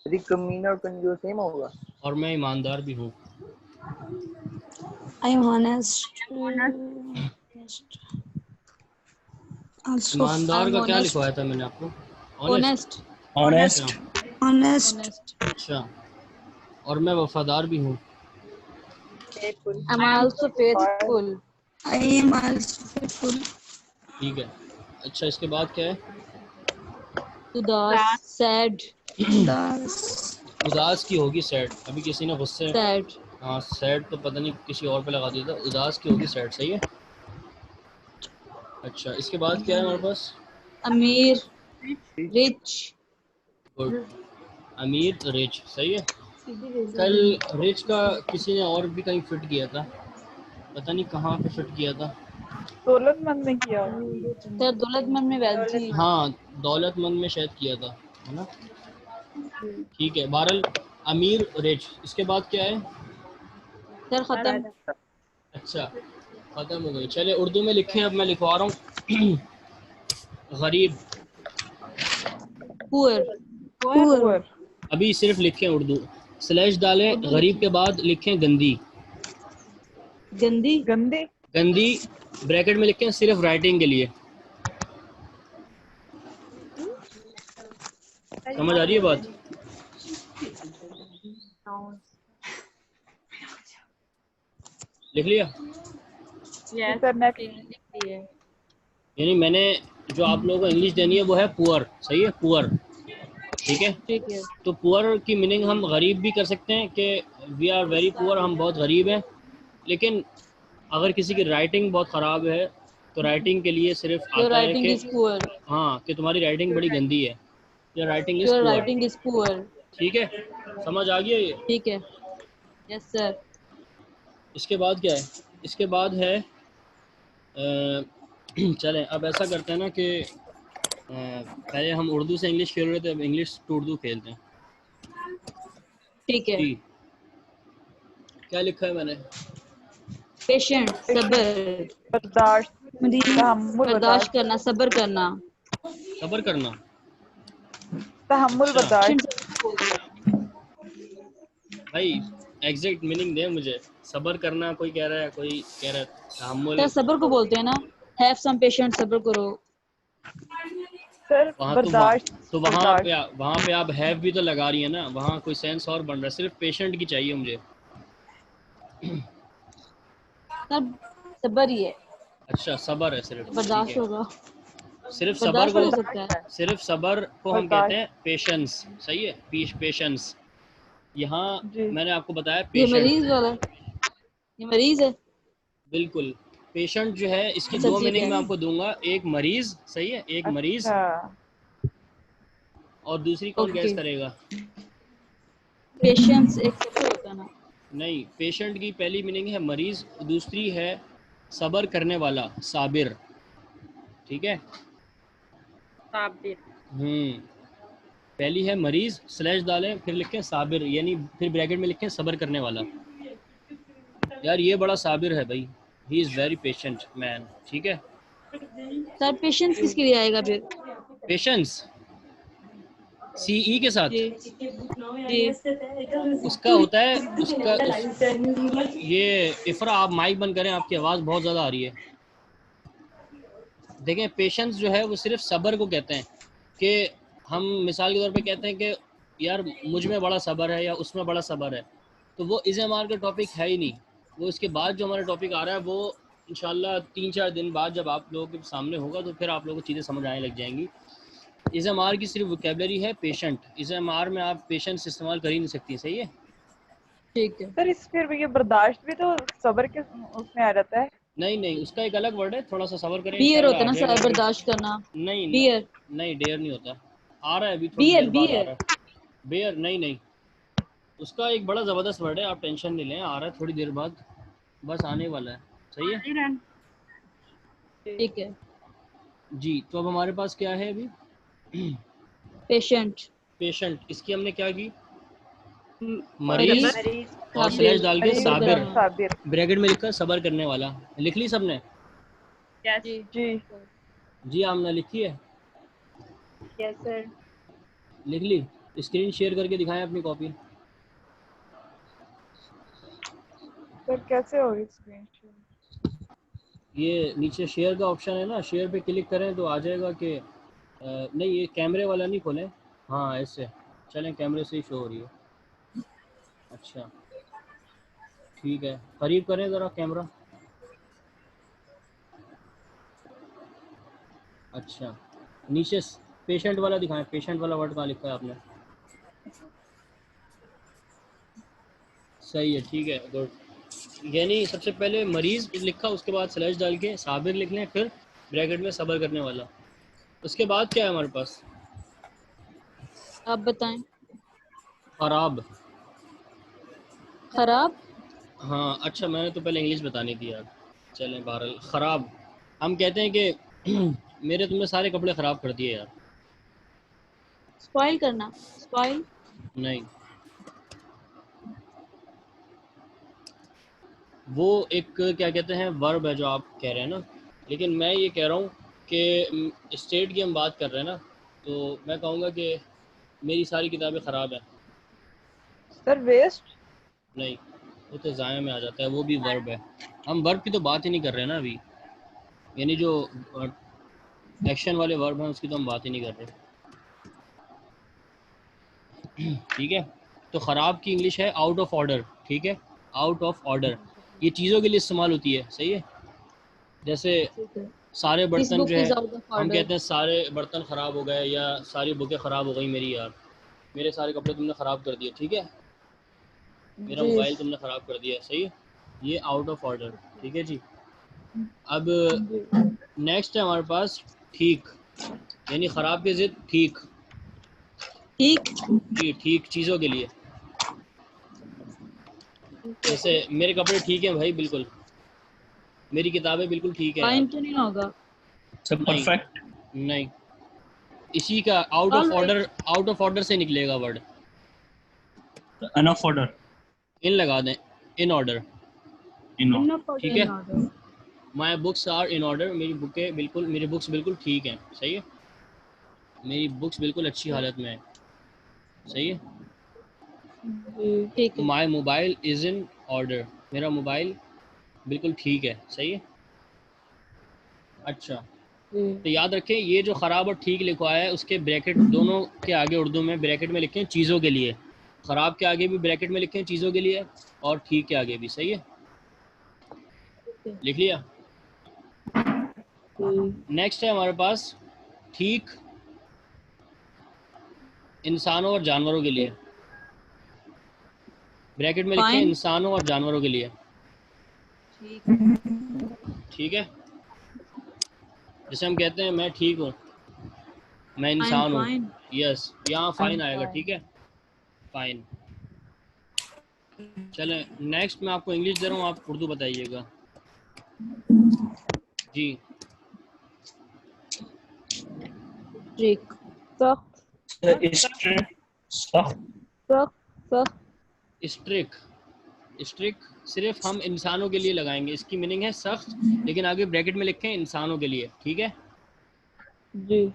[SPEAKER 7] यदि कमीना और कंजूस सेम होगा।
[SPEAKER 1] और मैं ईमानदार भी हूँ।
[SPEAKER 4] I am honest. Honest. Also
[SPEAKER 1] ईमानदार
[SPEAKER 2] I'm
[SPEAKER 1] का क्या
[SPEAKER 2] honest.
[SPEAKER 1] लिखवाया था मैंने आपको,
[SPEAKER 2] honest
[SPEAKER 6] honest,
[SPEAKER 4] honest.
[SPEAKER 2] honest
[SPEAKER 1] अच्छा, और मैं वफादार भी हूँ।
[SPEAKER 2] I'm also faithful
[SPEAKER 4] I am also faithful.
[SPEAKER 1] ठीक है, अच्छा इसके बाद क्या है,
[SPEAKER 2] udas sad
[SPEAKER 4] Thus,
[SPEAKER 1] उदास की होगी सैड, अभी किसी ने गुस्से,
[SPEAKER 2] sad
[SPEAKER 1] हाँ सैड तो पता नहीं किसी और पे लगा दिया था, उदास की होगी सैड, सही है। अच्छा इसके बाद क्या है हमारे पास,
[SPEAKER 2] amir rich
[SPEAKER 1] गुड, अमीर, रिच, सही है। कल रिच का किसी ने और भी कहीं फिट किया था, पता नहीं कहाँ पे फिट किया था,
[SPEAKER 5] दौलतमंद ने किया।
[SPEAKER 2] सर दौलतमंद में wealthy
[SPEAKER 1] हाँ दौलतमंद में शायद किया था, है ना, ठीक है। बहरहाल अमीर, रिच, इसके बाद क्या है,
[SPEAKER 2] सर खत्म
[SPEAKER 1] अच्छा खत्म हो गई, चले उर्दू में लिखें, अब मैं लिखवा रहा हूँ। गरीब,
[SPEAKER 2] poor
[SPEAKER 5] पुअर
[SPEAKER 1] अभी सिर्फ लिखें उर्दू, स्लैश डालें, गरीब के बाद लिखें गंदी,
[SPEAKER 2] गंदी
[SPEAKER 5] गंदे
[SPEAKER 1] गंदी ब्रैकेट में लिखें सिर्फ राइटिंग के लिए, समझ आ रही है बात, लिख लिया,
[SPEAKER 5] सर नेक्स्ट
[SPEAKER 1] यानी मैंने जो आप लोगों को इंग्लिश देनी है वो है पुअर, सही है, पुअर, ठीक है।
[SPEAKER 2] ठीक है
[SPEAKER 1] तो पुअर की मीनिंग हम गरीब भी कर सकते हैं कि वी आर वेरी पुअर, हम बहुत गरीब हैं, लेकिन अगर किसी की राइटिंग बहुत ख़राब है तो राइटिंग के लिए सिर्फ
[SPEAKER 2] your
[SPEAKER 1] आता है
[SPEAKER 2] writing
[SPEAKER 1] कि
[SPEAKER 2] is poor
[SPEAKER 1] हाँ कि तुम्हारी राइटिंग बड़ी गंदी है, या writing is
[SPEAKER 2] your
[SPEAKER 1] poor,
[SPEAKER 2] writing is poor
[SPEAKER 1] ठीक है, समझ आ गया ये।
[SPEAKER 2] ठीक है yes sir
[SPEAKER 1] इसके बाद क्या है, इसके बाद है चलें अब ऐसा करते हैं ना कि पहले हम उर्दू से इंग्लिश खेल रहे थे, अब इंग्लिश टू उर्दू खेलते हैं,
[SPEAKER 2] ठीक है।
[SPEAKER 1] जी क्या लिखा है मैंने?
[SPEAKER 2] पेशेंट, सबर,
[SPEAKER 5] बर्दाश्त,
[SPEAKER 4] मरीज,
[SPEAKER 5] तहम्मुल,
[SPEAKER 2] बर्दाश्त करना, सबर करना।
[SPEAKER 1] सबर करना।
[SPEAKER 5] तहम्मुल,
[SPEAKER 1] अच्छा
[SPEAKER 5] बर्दाश्त।
[SPEAKER 1] भाई एग्जैक्ट मीनिंग दे मुझे। सबर करना कोई कह रहा है, कोई कह रहा है तहम्मुल।
[SPEAKER 2] क्या सबर को बोलते हैं ना, हैव सम पेशेंट, सबर करो।
[SPEAKER 5] सर
[SPEAKER 1] वहाँ
[SPEAKER 5] बर्दाश्त,
[SPEAKER 1] तो
[SPEAKER 5] बर्दाश्त।
[SPEAKER 1] वहाँ पे आप हैव भी तो लगा रही है ना, वहाँ कोई सेंस और बन रहा है। सिर्फ पेशेंट की चाहिए मुझे।
[SPEAKER 2] सब सबर ही है,
[SPEAKER 1] अच्छा सबर है सिर्फ, ठीक
[SPEAKER 2] बर्दाश्त
[SPEAKER 1] है।
[SPEAKER 2] होगा,
[SPEAKER 1] सिर्फ सबर
[SPEAKER 2] बर्दाश्त भी
[SPEAKER 1] को,
[SPEAKER 2] हो सकता है।
[SPEAKER 1] सिर्फ सबर को हम कहते
[SPEAKER 5] बर्दाश्त।
[SPEAKER 1] हैं पेशेंस। सही है, पेशेंस। यहाँ
[SPEAKER 5] जी
[SPEAKER 1] मैंने आपको बताया
[SPEAKER 2] ये
[SPEAKER 1] पेशेंट।
[SPEAKER 2] मरीज वाला, ये मरीज है।
[SPEAKER 1] बिल्कुल। पेशेंट जो है इसकी
[SPEAKER 2] अच्छा
[SPEAKER 1] दो
[SPEAKER 2] ठीक
[SPEAKER 1] मीनिंग
[SPEAKER 2] है।
[SPEAKER 1] मैं आपको दूंगा। एक मरीज, सही है, एक मरीज,
[SPEAKER 5] अच्छा।
[SPEAKER 1] और दूसरी कौन गैस
[SPEAKER 2] ओके,
[SPEAKER 1] करेगा?
[SPEAKER 2] पेशेंस एक सबर होता है ना।
[SPEAKER 1] नहीं, पेशेंट की पहली मीनिंग है मरीज, दूसरी है सबर करने वाला, साबिर। ठीक है।
[SPEAKER 3] साबिर।
[SPEAKER 1] पहली है मरीज, स्लैश डालें, फिर लिखें साबिर, यानी फिर ब्रैकेट में लिखें सबर करने वाला। यार ये बड़ा साबिर है भाई, he is very patient man. ठीक है।
[SPEAKER 2] सर पेशेंस किसके लिए आएगा फिर?
[SPEAKER 1] पेशेंस CE के साथ
[SPEAKER 2] जी जी।
[SPEAKER 1] उसका होता है ये इफ़रा, आप माइक बंद करें, आपकी आवाज़ बहुत ज़्यादा आ रही है। देखें पेशेंस जो है वो सिर्फ सबर को कहते हैं। कि हम मिसाल के तौर पे कहते हैं कि यार मुझ में बड़ा सबर है या उसमें बड़ा सबर है, तो वो इज़मार का टॉपिक है ही नहीं। वो इसके बाद जो हमारा टॉपिक आ रहा है वो इंशाल्लाह 3-4 दिन बाद जब आप लोगों के सामने होगा तो फिर आप लोगों को चीज़ें समझ आने लग जाएंगी। इज़मार की सिर्फ वोकेबलरी है पेशेंट। इज़मार में आप पेशेंस इस्तेमाल कर ही नहीं सकती। सही है।
[SPEAKER 2] ठीक है।
[SPEAKER 5] सर इस फिर ये बर्दाश्त भी तो सब्र के उसमें आ जाता है।
[SPEAKER 1] नहीं नहीं, उसका एक अलग वर्ड है, थोड़ा सा सबर करें
[SPEAKER 2] बियर
[SPEAKER 1] इंशाल्लाह
[SPEAKER 2] होता
[SPEAKER 1] आ
[SPEAKER 2] है ना
[SPEAKER 1] जाएगा
[SPEAKER 2] सर,
[SPEAKER 1] फिर।
[SPEAKER 2] बर्दाश्त करना।
[SPEAKER 1] नहीं
[SPEAKER 2] बियर,
[SPEAKER 1] नहीं, डेयर नहीं होता। आ रहा है अभी थोड़ी
[SPEAKER 2] बियर,
[SPEAKER 1] देर बाद आ
[SPEAKER 2] बियर।
[SPEAKER 1] रहा है। बेयर नहीं नहीं, उसका एक बड़ा ज़बरदस्त वर्ड है, आप टेंशन नहीं लें, आ रहा है थोड़ी देर बाद, बस आने वाला है। सही है
[SPEAKER 3] आयरन।
[SPEAKER 2] ठीक है।
[SPEAKER 1] जी। तो अब हमारे पास क्या है अभी?
[SPEAKER 2] पेशेंट,
[SPEAKER 1] पेशेंट, इसकी हमने क्या की?
[SPEAKER 2] मरीज,
[SPEAKER 1] मरीज
[SPEAKER 5] मरीज,
[SPEAKER 1] और
[SPEAKER 2] साबिर,
[SPEAKER 1] स्लैश डाल के
[SPEAKER 5] मरीज,
[SPEAKER 2] सबर
[SPEAKER 1] साबिर,
[SPEAKER 2] करना।
[SPEAKER 5] साबिर।
[SPEAKER 1] ब्रैकेट में लिखकर सबर करने वाला। लिख ली सबने?
[SPEAKER 3] यस
[SPEAKER 2] जी
[SPEAKER 5] जी
[SPEAKER 1] जी आमना लिखी है?
[SPEAKER 3] Yes sir.
[SPEAKER 1] लिख ली? स्क्रीन शेयर करके दिखाएं अपनी कॉपी।
[SPEAKER 5] सर कैसे होगी स्क्रीन शेयर?
[SPEAKER 1] ये नीचे शेयर का ऑप्शन है ना, शेयर पे क्लिक करें तो आ जाएगा कि नहीं, ये कैमरे वाला नहीं खोलें। हाँ ऐसे चलें, कैमरे से ही शो हो रही है। अच्छा ठीक है, करीब करें ज़रा कैमरा। अच्छा नीचे पेशेंट वाला दिखाएं, पेशेंट वाला वर्ड कहाँ लिखा है आपने? सही है, ठीक है, गुड। यानी सबसे पहले मरीज लिखा, उसके बाद स्लैश डाल के साबिर लिख लें, फिर ब्रैकेट में सबर करने वाला। उसके बाद क्या है हमारे पास?
[SPEAKER 2] आप बताएं।
[SPEAKER 1] खराब।
[SPEAKER 2] खराब,
[SPEAKER 1] हाँ अच्छा, मैंने तो पहले इंग्लिश बतानी थी यार। चलें बहरहाल, ख़राब हम कहते हैं कि मेरे तुमने सारे कपड़े ख़राब कर दिए यार।
[SPEAKER 2] स्पॉइल करना, स्पॉइल।
[SPEAKER 1] नहीं, वो एक क्या कहते हैं वर्ब है जो आप कह रहे हैं ना, लेकिन मैं ये कह रहा हूँ कि स्टेट की हम बात कर रहे हैं ना, तो मैं कहूँगा कि मेरी सारी किताबें ख़राब हैं।
[SPEAKER 5] Sir waste.
[SPEAKER 1] नहीं, वो तो ज़ाया में आ जाता है, वो भी वर्ब है। हम वर्ब की तो बात ही नहीं कर रहे ना अभी, यानी जो एक्शन वाले वर्ब हैं उसकी तो हम बात ही नहीं कर रहे। ठीक है। तो ख़राब की इंग्लिश है आउट ऑफ ऑर्डर। ठीक है, आउट ऑफ ऑर्डर ये चीज़ों के लिए इस्तेमाल होती है। सही है। जैसे
[SPEAKER 2] ठीक है।
[SPEAKER 1] सारे
[SPEAKER 2] दिस
[SPEAKER 1] बर्तन
[SPEAKER 2] बुक
[SPEAKER 1] जो है,
[SPEAKER 2] इज आउट ऑफ
[SPEAKER 1] हम
[SPEAKER 2] ऑर्डर।
[SPEAKER 1] कहते हैं सारे बर्तन ख़राब हो गए या सारी बुकें ख़राब हो गई मेरी यार, मेरे सारे कपड़े तुमने ख़राब कर दिए। ठीक है, मेरा
[SPEAKER 5] जी
[SPEAKER 1] मोबाइल तुमने ख़राब कर दिया। सही है, ये आउट ऑफ ऑर्डर। ठीक है जी। अब
[SPEAKER 5] जी
[SPEAKER 1] नेक्स्ट है हमारे पास ठीक, यानी ख़राब की ज़िद ठीक।
[SPEAKER 2] ठीक,
[SPEAKER 1] जी, ठीक चीज़ों के लिए। जैसे मेरे कपड़े ठीक हैं भाई, बिल्कुल। मेरी किताबें बिल्कुल ठीक है यार।
[SPEAKER 2] फाइन तो नहीं होगा।
[SPEAKER 6] सब
[SPEAKER 1] नहीं
[SPEAKER 6] परफेक्ट।
[SPEAKER 1] नहीं, इसी का out of
[SPEAKER 2] all right.
[SPEAKER 1] Order, out of order से निकलेगा वर्ड।
[SPEAKER 6] Enough order.
[SPEAKER 1] इन लगा दें, इन ऑर्डर, ठीक है।
[SPEAKER 2] In order.
[SPEAKER 1] My books are in order, मेरी बुक्स बिल्कुल ठीक हैं, सही है, मेरी बुक्स बिल्कुल अच्छी हालत में है, सही है।
[SPEAKER 5] जी
[SPEAKER 2] ठीक है।
[SPEAKER 1] My mobile is in order, मेरा मोबाइल बिल्कुल ठीक है, सही है। अच्छा,
[SPEAKER 5] जी
[SPEAKER 1] तो याद रखें ये जो ख़राब और ठीक लिखवाया है उसके ब्रैकेट दोनों के आगे उर्दू में ब्रैकेट में लिखें चीज़ों के लिए, ख़राब के आगे भी ब्रैकेट में लिखें चीज़ों के लिए, और ठीक के आगे भी, सही है, लिख लिया।
[SPEAKER 5] जी
[SPEAKER 1] नेक्स्ट है हमारे पास ठीक इंसानों और जानवरों के लिए, ब्रैकेट में लिखें
[SPEAKER 2] Fine.
[SPEAKER 1] इंसानों और जानवरों के लिए,
[SPEAKER 2] ठीक।
[SPEAKER 1] ठीक है। जैसे हम कहते हैं मैं ठीक हूँ, मैं
[SPEAKER 2] I'm
[SPEAKER 1] इंसान हूँ,
[SPEAKER 2] fine.
[SPEAKER 1] यस, यहाँ फाइन
[SPEAKER 5] I'm
[SPEAKER 1] आएगा,
[SPEAKER 5] fine.
[SPEAKER 1] ठीक है, फाइन। चलें नेक्स्ट मैं आपको इंग्लिश दे रहा हूँ, आप उर्दू बताइएगा जी।
[SPEAKER 2] Strict.
[SPEAKER 5] सख्त
[SPEAKER 6] Strict.
[SPEAKER 5] सख्त सख्त
[SPEAKER 1] स्ट्रिक सिर्फ हम इंसानों के लिए लगाएंगे, इसकी मीनिंग है सख्त, लेकिन आगे ब्रैकेट में लिखें इंसानों के लिए, ठीक है,
[SPEAKER 5] जी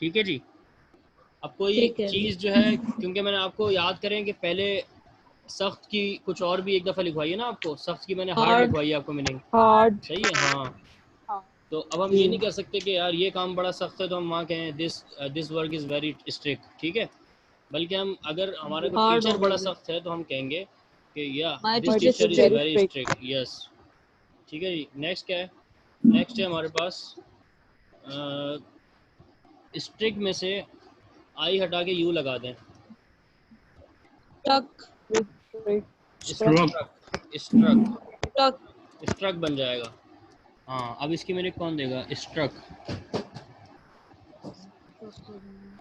[SPEAKER 1] ठीक है जी। अब कोई
[SPEAKER 2] ठीक है।
[SPEAKER 1] चीज़ जो है, क्योंकि मैंने आपको याद करें कि पहले सख्त की कुछ और भी एक दफ़ा लिखवाई है ना, आपको सख्त की मैंने हार्ड
[SPEAKER 2] Hard.
[SPEAKER 1] लिखवाई है आपको मीनिंग,
[SPEAKER 5] हार्ड
[SPEAKER 1] सही है, हाँ। तो अब हम
[SPEAKER 5] जी
[SPEAKER 1] ये नहीं कर सकते कि यार ये काम बड़ा सख्त है तो हम वहाँ कहें this work is very strict, ठीक है, बल्कि हम अगर हमारा कोई
[SPEAKER 2] Hard
[SPEAKER 1] टीचर
[SPEAKER 2] हो
[SPEAKER 1] बड़ा
[SPEAKER 2] गई।
[SPEAKER 1] सख्त है तो हम कहेंगे कि या
[SPEAKER 2] My
[SPEAKER 1] this
[SPEAKER 5] my
[SPEAKER 2] teacher
[SPEAKER 1] teacher
[SPEAKER 5] teacher
[SPEAKER 1] is
[SPEAKER 2] strict.
[SPEAKER 5] Very
[SPEAKER 1] very
[SPEAKER 5] strict
[SPEAKER 1] strict, yes, ठीक है जी। नेक्स्ट क्या है, नेक्स्ट है हमारे पास स्ट्रिक्ट में से आई हटा के यू लगा दें,
[SPEAKER 2] Stuck.
[SPEAKER 6] Struck.
[SPEAKER 1] Struck
[SPEAKER 2] Stuck.
[SPEAKER 1] Struck बन जाएगा, हाँ। अब इसकी मेरे कौन देगा, स्ट्रक,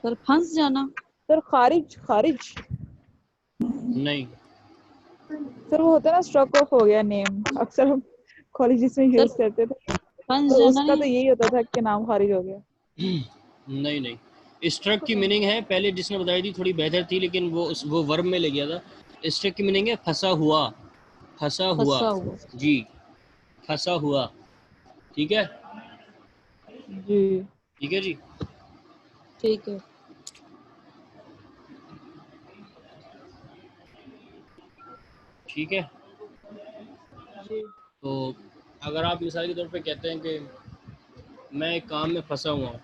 [SPEAKER 2] सर फंस जाना।
[SPEAKER 5] सर खारिज खारिज
[SPEAKER 1] नहीं,
[SPEAKER 5] सर वो होता है ना स्ट्रक ऑफ हो गया नेम, अक्सर हम कॉलेजेस में यूज
[SPEAKER 2] सर
[SPEAKER 5] करते थे,
[SPEAKER 2] फंस
[SPEAKER 5] तो
[SPEAKER 2] जाना
[SPEAKER 5] उसका तो
[SPEAKER 2] नहीं।
[SPEAKER 5] यही होता था कि नाम खारिज हो गया।
[SPEAKER 1] नहीं नहीं, स्ट्रक की मीनिंग है, पहले जिसने बताई थी थोड़ी बेहतर थी, लेकिन वो वर्ब में ले गया था। स्ट्रक की मीनिंग है फंसा हुआ, फंसा हुआ,
[SPEAKER 2] फंसा हुआ।
[SPEAKER 1] जी, फंसा हुआ, ठीक है,
[SPEAKER 5] जी
[SPEAKER 1] ठीक है जी।
[SPEAKER 2] ठीक है।
[SPEAKER 1] ठीक है,
[SPEAKER 2] जी।
[SPEAKER 1] तो अगर आप मिसाल के तौर पे कहते हैं कि मैं एक काम में फंसा हुआ हूँ,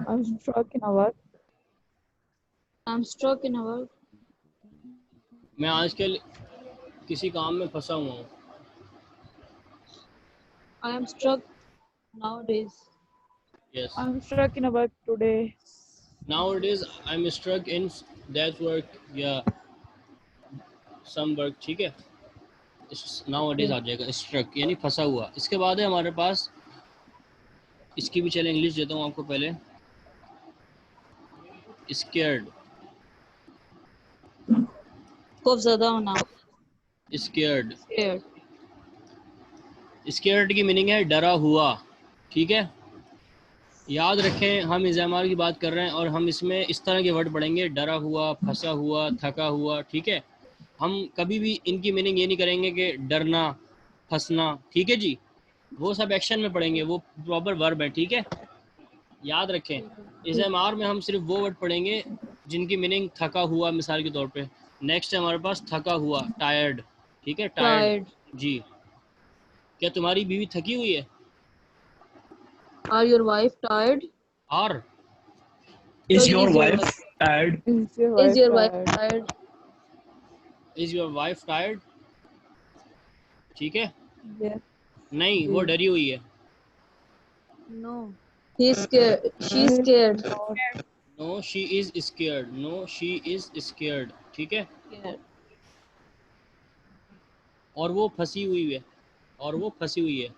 [SPEAKER 5] I'm struck in a work.
[SPEAKER 2] I'm stuck in a work.
[SPEAKER 1] मैं आजकल किसी काम में फंसा हुआ हूँ,
[SPEAKER 2] I am stuck nowadays.
[SPEAKER 1] Yes,
[SPEAKER 5] I'm struck in a work today.
[SPEAKER 1] nowadays I'm stuck in that work या some work, ठीक है, nowadays आ जाएगा स्ट्रक यानी फंसा हुआ। इसके बाद है हमारे पास, इसकी भी चले इंग्लिश देता हूँ आपको पहले, स्केर्ड,
[SPEAKER 2] खौफ ज़दा होना।
[SPEAKER 1] Scared,
[SPEAKER 2] Scared.
[SPEAKER 1] स्केर्ड की मीनिंग है डरा हुआ, ठीक है। याद रखें हम इज़ामार की बात कर रहे हैं और हम इसमें इस तरह के वर्ड पढ़ेंगे, डरा हुआ, फंसा हुआ, थका हुआ, ठीक है। हम कभी भी इनकी मीनिंग ये नहीं करेंगे कि डरना, फंसना, ठीक है जी, वो सब एक्शन में पढ़ेंगे, वो प्रॉपर वर्ब है, ठीक है। याद रखें इज़ामार में हम सिर्फ वो वर्ड पढ़ेंगे जिनकी मीनिंग थका हुआ, मिसाल के तौर पे। नेक्स्ट है हमारे पास थका हुआ, टायर्ड, ठीक है, टायर्ड,
[SPEAKER 2] Tired.
[SPEAKER 1] जी। क्या तुम्हारी बीवी थकी हुई है,
[SPEAKER 2] Are your wife tired?
[SPEAKER 1] और
[SPEAKER 6] Is
[SPEAKER 2] So
[SPEAKER 6] your
[SPEAKER 2] is your
[SPEAKER 6] wife tired?
[SPEAKER 5] Is your
[SPEAKER 2] Is
[SPEAKER 5] wife
[SPEAKER 2] your wife
[SPEAKER 5] tired?
[SPEAKER 2] tired?
[SPEAKER 1] Is your wife tired, ठीक है।
[SPEAKER 5] Yes.
[SPEAKER 1] नहीं, वो डरी हुई है,
[SPEAKER 2] No. He's scared. She's scared.
[SPEAKER 5] Not.
[SPEAKER 1] No she is scared, no she is scared, ठीक है।
[SPEAKER 2] Scared.
[SPEAKER 1] और वो फंसी हुई है, और वो फंसी हुई है,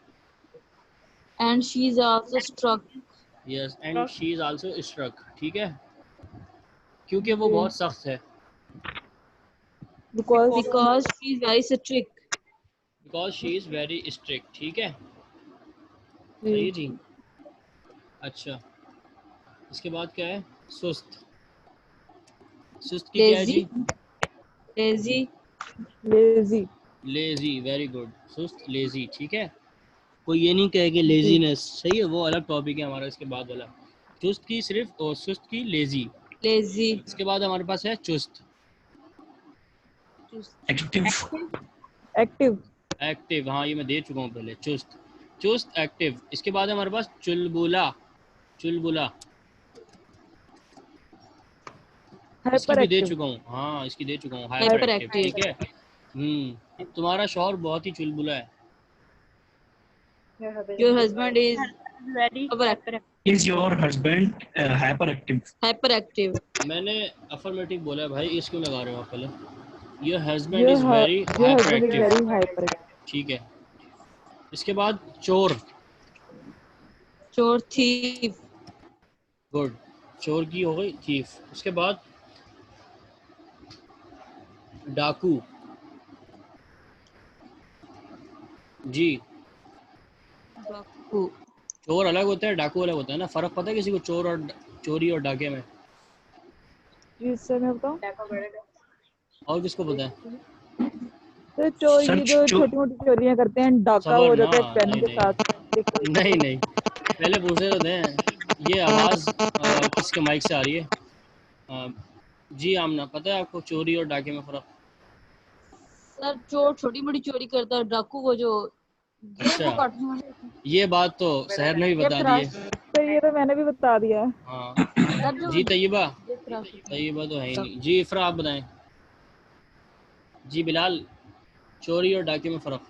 [SPEAKER 2] And she's also struck
[SPEAKER 1] yes, and she is also struck, ठीक है, क्योंकि वो
[SPEAKER 5] जी
[SPEAKER 1] बहुत सख्त है,
[SPEAKER 5] because
[SPEAKER 2] because she's very strict.
[SPEAKER 1] Because she is very strict, ठीक है,
[SPEAKER 5] जी
[SPEAKER 1] सही है जी। अच्छा, इसके बाद क्या है, सुस्त, सुस्त की क्या है जी?
[SPEAKER 2] Lazy
[SPEAKER 5] lazy.
[SPEAKER 1] Lazy, very good. सुस्त, लेजी, ठीक है। कोई ये नहीं कहे कि लेजीनेस, सही है, वो अलग टॉपिक है हमारा इसके बाद वाला। चुस्त की सिर्फ, और सुस्त की लेजी।
[SPEAKER 2] लेजी
[SPEAKER 1] इसके बाद हमारे पास है चुस्त,
[SPEAKER 6] एक्टिव,
[SPEAKER 5] एक्टिव।
[SPEAKER 1] एक्टिव। हाँ ये मैं दे चुका हूँ पहले, चुस्त, चुस्त, एक्टिव। इसके बाद है हमारे पास चुलबुला, चुलबुला, इसकी
[SPEAKER 5] हाइपर
[SPEAKER 1] भी दे
[SPEAKER 5] एक्टिव।
[SPEAKER 1] चुका हूँ। हाँ इसकी दे चुका हूँ, हाइपर
[SPEAKER 2] हाइपर
[SPEAKER 1] एक्टिव,
[SPEAKER 2] एक्टिव।
[SPEAKER 1] ठीक है। तुम्हारा शौहर बहुत ही चुलबुला है।
[SPEAKER 2] Your husband is
[SPEAKER 3] Very hyperactive.
[SPEAKER 6] Is your husband hyper active?
[SPEAKER 2] Hyper active.
[SPEAKER 1] मैंने अफर्मेटिव बोला है भाई, इस क्यों लगा रहे हो आप? पहले your husband
[SPEAKER 5] your
[SPEAKER 1] is very hyper
[SPEAKER 5] husband is
[SPEAKER 1] active,
[SPEAKER 5] very hyper active.
[SPEAKER 1] ठीक है। इसके बाद चोर,
[SPEAKER 2] चोर थीफ।
[SPEAKER 1] गुड, चोर की हो गई, थीफ। उसके बाद डाकू, जी।
[SPEAKER 2] डाकू।
[SPEAKER 1] चोर अलग होता है, डाकू अलग होता है ना, फर्क पता है किसी को चोर और चोरी और डाके में?
[SPEAKER 5] जी सर मैं बताऊं।
[SPEAKER 1] और किसको पता है?
[SPEAKER 5] तो चोर
[SPEAKER 6] सर
[SPEAKER 5] ये जो
[SPEAKER 6] चो
[SPEAKER 5] छोटी मोटी चोरियां करते हैं, डाका
[SPEAKER 1] सबर
[SPEAKER 5] हो
[SPEAKER 1] ना,
[SPEAKER 5] जाता है पेन
[SPEAKER 1] नहीं
[SPEAKER 5] के
[SPEAKER 1] नहीं
[SPEAKER 5] साथ।
[SPEAKER 1] नहीं नहीं, पहले पूछने तो दें। ये आवाज़ किसके माइक से आ रही है? जी आमना, पता है आपको चोरी और डाके में फ़र्क?
[SPEAKER 2] सर चोर छोटी मोटी चोरी करता है, डाकू को जो
[SPEAKER 1] अच्छा, ये बात तो शहर ने भी बता दी है।
[SPEAKER 5] तो ये तो मैंने भी बता दिया।
[SPEAKER 1] हाँ
[SPEAKER 2] सर जो
[SPEAKER 1] जी। तैयबा,
[SPEAKER 2] जेब
[SPEAKER 1] तैयबा तो है ही नहीं। जी इफ़रा आप बताएं। जी बिलाल, चोरी और डाके में फ़र्क?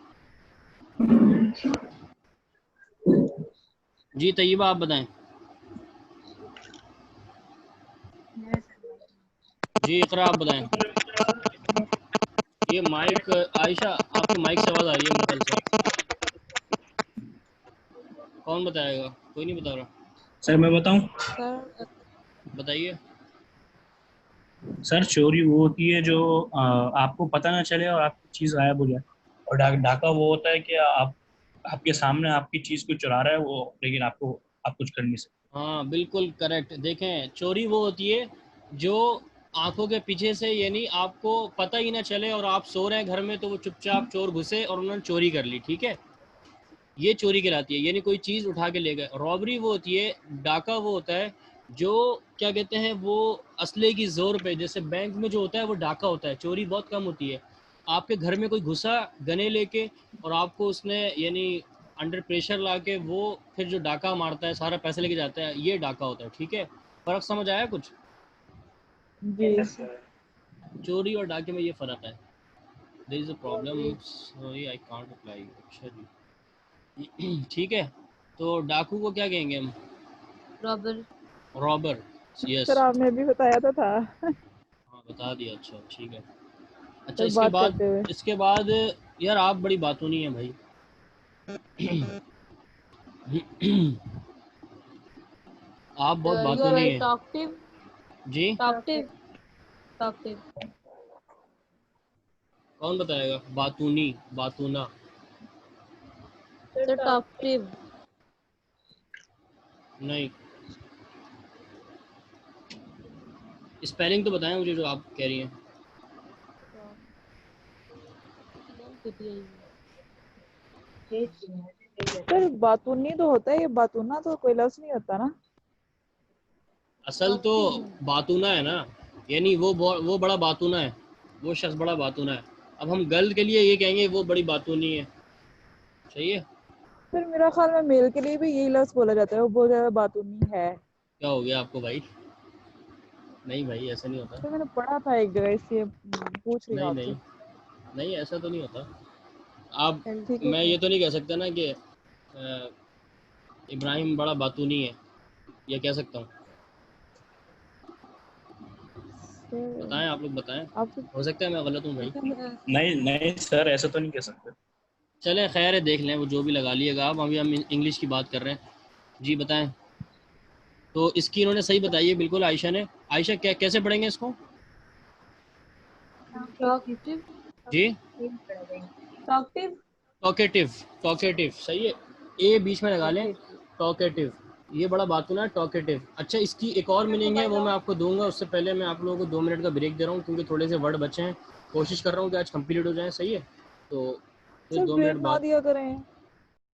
[SPEAKER 1] जी तैयबा आप बताएं। जी इकरा आप बताएं। ये माइक, आयशा आपके माइक से आवाज़ आ रही है मेरे ख्याल से। कौन बताएगा? कोई नहीं बता रहा।
[SPEAKER 6] सर मैं बताऊं?
[SPEAKER 2] सर
[SPEAKER 1] बताइए।
[SPEAKER 6] सर चोरी वो होती है जो आपको पता ना चले और आपकी चीज गायब हो जाए। और डाका वो होता है कि आप आपके सामने आपकी चीज को चुरा रहा है वो, लेकिन आप कुछ कर नहीं सकते।
[SPEAKER 1] हाँ बिल्कुल करेक्ट। देखें, चोरी वो होती है जो आंखों के पीछे से, यानी आपको पता ही ना चले और आप सो रहे हैं घर में तो वो चुपचाप चोर घुसे और उन्होंने चोरी कर ली, ठीक है, ये चोरी कहलाती है। यानी कोई चीज़ उठा के ले गए। रॉबरी वो होती है, डाका वो होता है जो क्या कहते हैं, वो असले की जोर पे, जैसे बैंक में जो होता है वो डाका होता है। चोरी बहुत कम होती है। आपके घर में कोई घुसा गने लेके और आपको उसने यानी अंडर प्रेशर ला के वो फिर जो डाका मारता है, सारा पैसा लेके जाता है, ये डाका होता है, ठीक है। फ़र्क समझ आया कुछ?
[SPEAKER 5] जी
[SPEAKER 1] चोरी और डाके में ये फ़र्क है। There is a problem, sorry I can't reply. अच्छा जी, ठीक है। तो डाकू को क्या कहेंगे हम?
[SPEAKER 2] रॉबर।
[SPEAKER 1] Robber, yes.
[SPEAKER 5] सर आपने अभी बताया तो था।
[SPEAKER 1] हाँ बता दिया, अच्छा ठीक है। अच्छा
[SPEAKER 5] सर बात करते हुए।
[SPEAKER 1] इसके बाद यार आप बड़ी बातूनी है भाई। आप बहुत
[SPEAKER 2] यू आर
[SPEAKER 1] बातूनी
[SPEAKER 2] वेरी
[SPEAKER 1] है
[SPEAKER 2] टॉकटिव।
[SPEAKER 1] जी।
[SPEAKER 2] टॉकटिव। टॉकटिव।
[SPEAKER 1] कौन बताएगा? बातूनी, बातूना।
[SPEAKER 2] Sir talkative.
[SPEAKER 1] नहीं, स्पेलिंग तो बताएं मुझे जो आप कह रही हैं।
[SPEAKER 5] सर बातूनी तो होता है, ये बातूना तो कोई लफ्ज नहीं होता ना।
[SPEAKER 1] असल तो बातूना है ना, यानी वो बड़ा बातूना है, वो शख्स बड़ा बातूना है। अब हम गर्ल के लिए ये कहेंगे वो बड़ी बातूनी है, सही है।
[SPEAKER 5] सर मेरा ख्याल में मेल के लिए भी यही लफ्ज बोला जाता है, वो बहुत ज्यादा बातूनी है।
[SPEAKER 1] क्या हो गया आपको भाई? नहीं भाई ऐसा नहीं होता।
[SPEAKER 5] तो मैंने पढ़ा था एक जगह, इसलिए पूछ रही हूँ
[SPEAKER 1] नहीं
[SPEAKER 5] आपसे।
[SPEAKER 1] नहीं नहीं, ऐसा तो नहीं होता। आप,
[SPEAKER 5] ठीक है
[SPEAKER 1] मैं
[SPEAKER 5] सर।
[SPEAKER 1] ये तो नहीं कह सकता ना कि इब्राहिम बड़ा बातूनी है, ये कह सकता हूँ? बताएं, आप लोग बताएं,
[SPEAKER 5] आपको
[SPEAKER 1] हो सकता है मैं गलत हूँ भाई।
[SPEAKER 6] नहीं नहीं सर, ऐसा तो नहीं कह सकते।
[SPEAKER 1] चले खैर है, देख लें, वो जो भी लगा लिएगा आप। अभी हम इंग्लिश की बात कर रहे हैं। जी बताएं। तो इसकी इन्होंने सही बताई है बिल्कुल, आयशा ने। आयशा क्या कैसे पढ़ेंगे इसको?
[SPEAKER 2] टॉकटिव।
[SPEAKER 1] जी,
[SPEAKER 2] टॉकटिव।
[SPEAKER 1] टॉकेटिव, टॉकेटिव सही है। ए बीच में लगा लें,
[SPEAKER 5] ओके।
[SPEAKER 1] टॉकेटिव। ये बड़ा बात ना टॉकेटिव। अच्छा, इसकी एक और मीनिंग है, वो मैं आपको दूंगा, उससे पहले मैं आप लोगों को 2 मिनट का ब्रेक दे रहा हूँ क्योंकि थोड़े से वर्ड बचे हैं। कोशिश कर रहा हूँ कि आज कंप्लीट हो जाए, सही है? तो फिर
[SPEAKER 5] सर
[SPEAKER 1] 2 मिनट
[SPEAKER 5] ब्रेक ना
[SPEAKER 1] बाद
[SPEAKER 5] दिया करें।